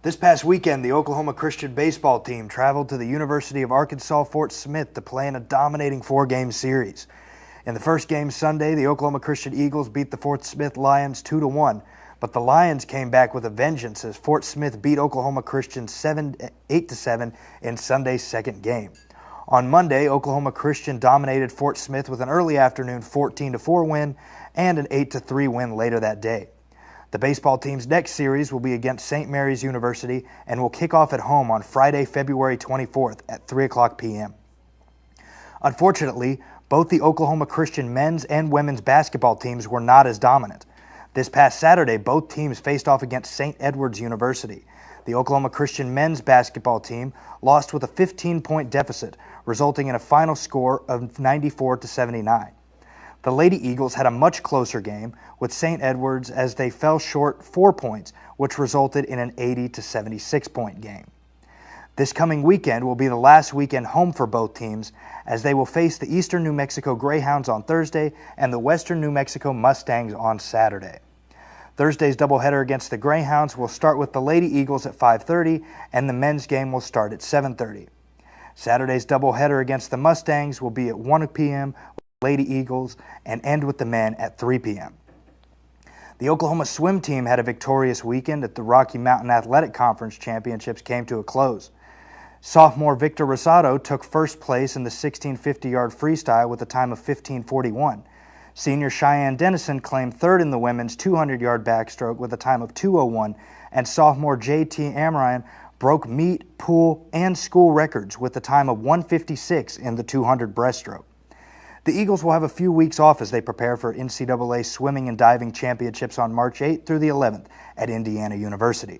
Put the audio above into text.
This past weekend, the Oklahoma Christian baseball team traveled to the University of Arkansas Fort Smith to play in a dominating four-game series. In the first game Sunday, the Oklahoma Christian Eagles beat the Fort Smith Lions 2-1, but the Lions came back with a vengeance as Fort Smith beat Oklahoma Christian 8-7 in Sunday's second game. On Monday, Oklahoma Christian dominated Fort Smith with an early afternoon 14-4 win and an 8-3 win later that day. The baseball team's next series will be against St. Mary's University and will kick off at home on Friday, February 24th at 3:00 p.m. Unfortunately, both the Oklahoma Christian men's and women's basketball teams were not as dominant. This past Saturday, both teams faced off against St. Edward's University. The Oklahoma Christian men's basketball team lost with a 15-point deficit, resulting in a final score of 94-79. The Lady Eagles had a much closer game with St. Edward's as they fell short 4 points, which resulted in an 80-76 point game. This coming weekend will be the last weekend home for both teams as they will face the Eastern New Mexico Greyhounds on Thursday and the Western New Mexico Mustangs on Saturday. Thursday's doubleheader against the Greyhounds will start with the Lady Eagles at 5:30 and the men's game will start at 7:30. Saturday's doubleheader against the Mustangs will be at 1 p.m. with the Lady Eagles and end with the men at 3 p.m. The Oklahoma swim team had a victorious weekend at the Rocky Mountain Athletic Conference Championships came to a close. Sophomore Victor Rosado took first place in the 1650-yard freestyle with a time of 15:41. Senior Cheyenne Dennison claimed third in the women's 200-yard backstroke with a time of 2:01, and sophomore J.T. Amrine broke meet, pool, and school records with a time of 1:56 in the 200 breaststroke. The Eagles will have a few weeks off as they prepare for NCAA swimming and diving championships on March 8th through the 11th at Indiana University.